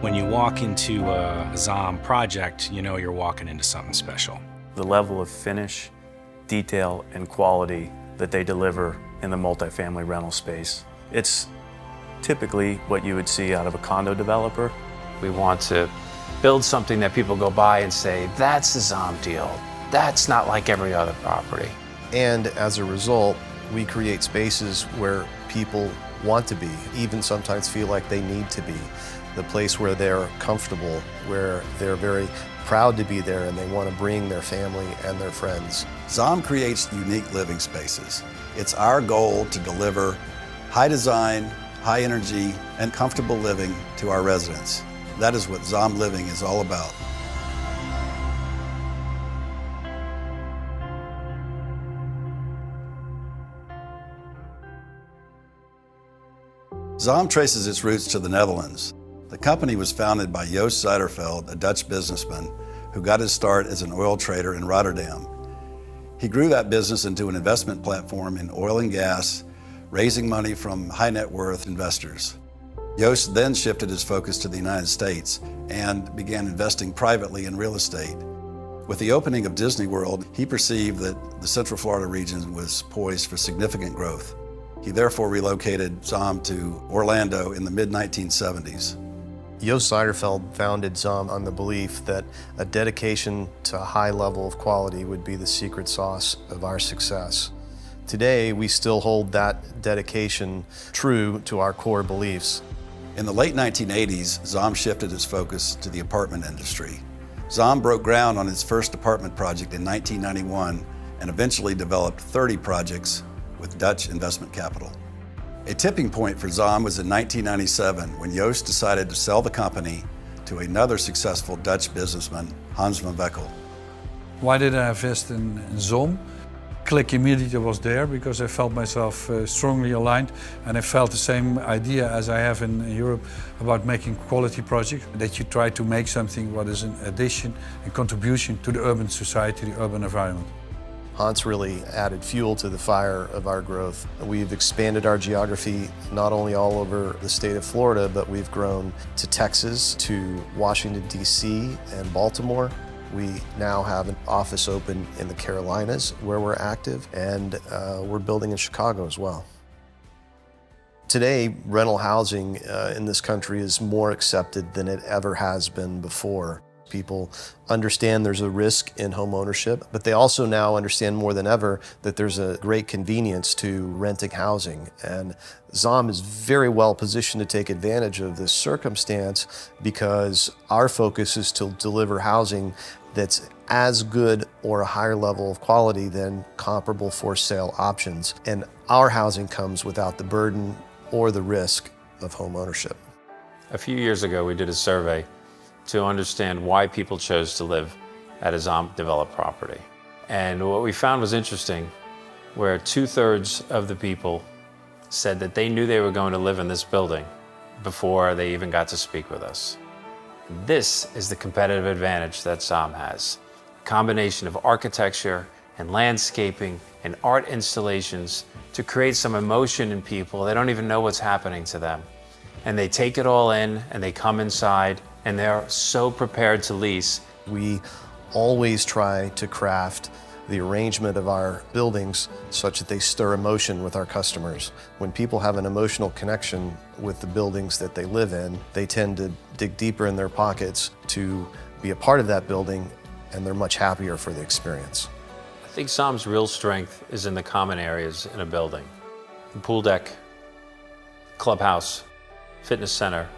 When you walk into a ZOM project, you know you're walking into something special. The level of finish, detail, and quality that they deliver in the multifamily rental space, it's typically what you would see out of a condo developer. We want to build something that people go by and say, that's the ZOM deal. That's not like every other property. And as a result, we create spaces where people want to be, even sometimes feel like they need to be. The place where they're comfortable, where they're very proud to be there and they want to bring their family and their friends. ZOM creates unique living spaces. It's our goal to deliver high design, high energy, and comfortable living to our residents. That is what ZOM Living is all about. ZOM traces its roots to the Netherlands. The company was founded by Joost Zijderveld, a Dutch businessman who got his start as an oil trader in Rotterdam. He grew that business into an investment platform in oil and gas, raising money from high net worth investors. Joost then shifted his focus to the United States and began investing privately in real estate. With the opening of Disney World, he perceived that the Central Florida region was poised for significant growth. He therefore relocated ZOM to Orlando in the mid-1970s. Joost Zijderveld founded ZOM on the belief that a dedication to a high level of quality would be the secret sauce of our success. Today, we still hold that dedication true to our core beliefs. In the late 1980s, ZOM shifted its focus to the apartment industry. ZOM broke ground on its first apartment project in 1991 and eventually developed 30 projects with Dutch investment capital. A tipping point for ZOM was in 1997 when Joost decided to sell the company to another successful Dutch businessman, Hans van Weckel. Why did I invest in ZOM? Click immediately was there because I felt myself strongly aligned, and I felt the same idea as I have in Europe about making quality projects, that you try to make something what is an addition and contribution to the urban society, the urban environment. Hans really added fuel to the fire of our growth. We've expanded our geography not only all over the state of Florida, but we've grown to Texas, to Washington, D.C. and Baltimore. We now have an office open in the Carolinas where we're active, and we're building in Chicago as well. Today, rental housing in this country is more accepted than it ever has been before. People understand there's a risk in home ownership, but they also now understand more than ever that there's a great convenience to renting housing. And ZOM is very well positioned to take advantage of this circumstance because our focus is to deliver housing that's as good or a higher level of quality than comparable for sale options. And our housing comes without the burden or the risk of home ownership. A few years ago, we did a survey to understand why people chose to live at a ZOM developed property. And what we found was interesting, where 2/3 of the people said that they knew they were going to live in this building before they even got to speak with us. This is the competitive advantage that ZOM has. A combination of architecture and landscaping and art installations to create some emotion in people. They don't even know what's happening to them. And they take it all in and they come inside and they're so prepared to lease. We always try to craft the arrangement of our buildings such that they stir emotion with our customers. When people have an emotional connection with the buildings that they live in, they tend to dig deeper in their pockets to be a part of that building, and they're much happier for the experience. I think ZOM's real strength is in the common areas in a building. The pool deck, clubhouse, fitness center,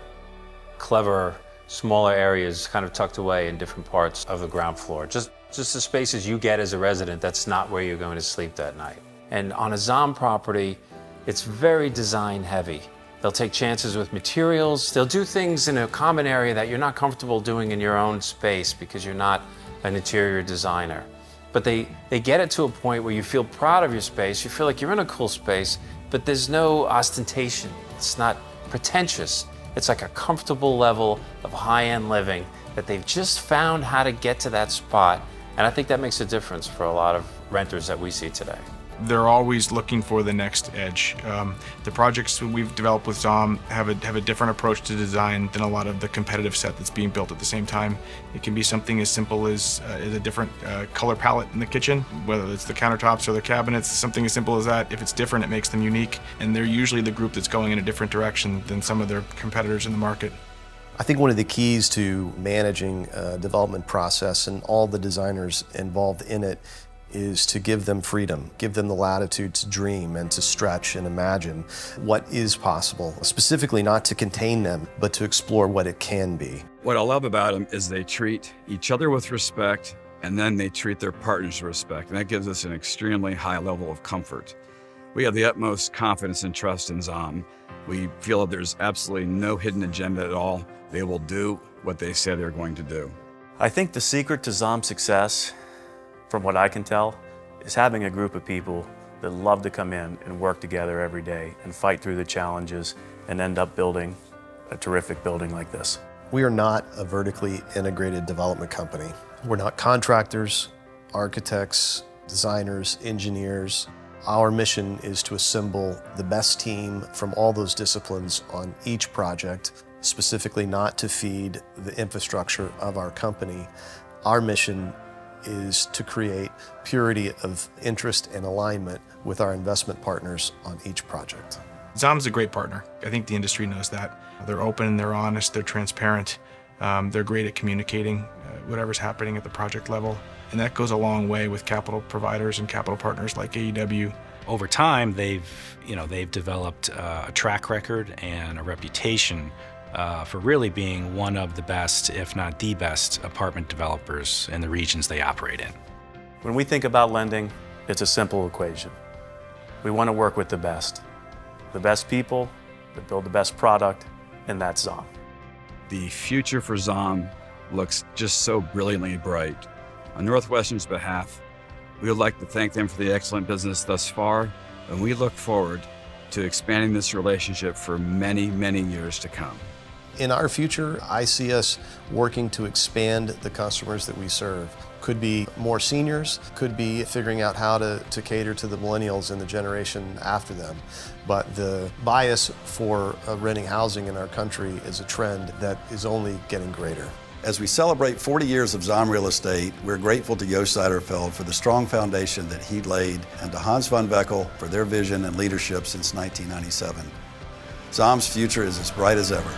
clever, smaller areas kind of tucked away in different parts of the ground floor. Just the spaces you get as a resident, that's not where you're going to sleep that night. And on a ZOM property, it's very design heavy. They'll take chances with materials. They'll do things in a common area that you're not comfortable doing in your own space because you're not an interior designer. But they get it to a point where you feel proud of your space, you feel like you're in a cool space, but there's no ostentation. It's not pretentious. It's like a comfortable level of high-end living that they've just found how to get to that spot. And I think that makes a difference for a lot of renters that we see today. They're always looking for the next edge. The projects we've developed with ZOM have a different approach to design than a lot of the competitive set that's being built at the same time. It can be something as simple as a different color palette in the kitchen, whether it's the countertops or the cabinets, something as simple as that. If it's different, it makes them unique, and they're usually the group that's going in a different direction than some of their competitors in the market. I think one of the keys to managing a development process and all the designers involved in it is to give them freedom, give them the latitude to dream and to stretch and imagine what is possible, specifically not to contain them, but to explore what it can be. What I love about them is they treat each other with respect, and then they treat their partners with respect, and that gives us an extremely high level of comfort. We have the utmost confidence and trust in ZOM. We feel that there's absolutely no hidden agenda at all. They will do what they say they're going to do. I think the secret to ZOM's success, from what I can tell, is having a group of people that love to come in and work together every day and fight through the challenges and end up building a terrific building like this. We are not a vertically integrated development company. We're not contractors, architects, designers, engineers. Our mission is to assemble the best team from all those disciplines on each project, specifically not to feed the infrastructure of our company. Our mission is to create purity of interest and alignment with our investment partners on each project. ZOM's a great partner. I think the industry knows that. They're open, they're honest, they're transparent. They're great at communicating whatever's happening at the project level. And that goes a long way with capital providers and capital partners like AEW. Over time, they've developed a track record and a reputation for really being one of the best, if not the best, apartment developers in the regions they operate in. When we think about lending, it's a simple equation. We want to work with the best people that build the best product, and that's ZOM. The future for ZOM looks just so brilliantly bright. On Northwestern's behalf, we would like to thank them for the excellent business thus far, and we look forward to expanding this relationship for many, many years to come. In our future, I see us working to expand the customers that we serve. Could be more seniors, could be figuring out how to cater to the millennials and the generation after them. But the bias for renting housing in our country is a trend that is only getting greater. As we celebrate 40 years of ZOM Real Estate, we're grateful to Jost Seiderfeld for the strong foundation that he laid and to Hans van Veckel for their vision and leadership since 1997. ZOM's future is as bright as ever.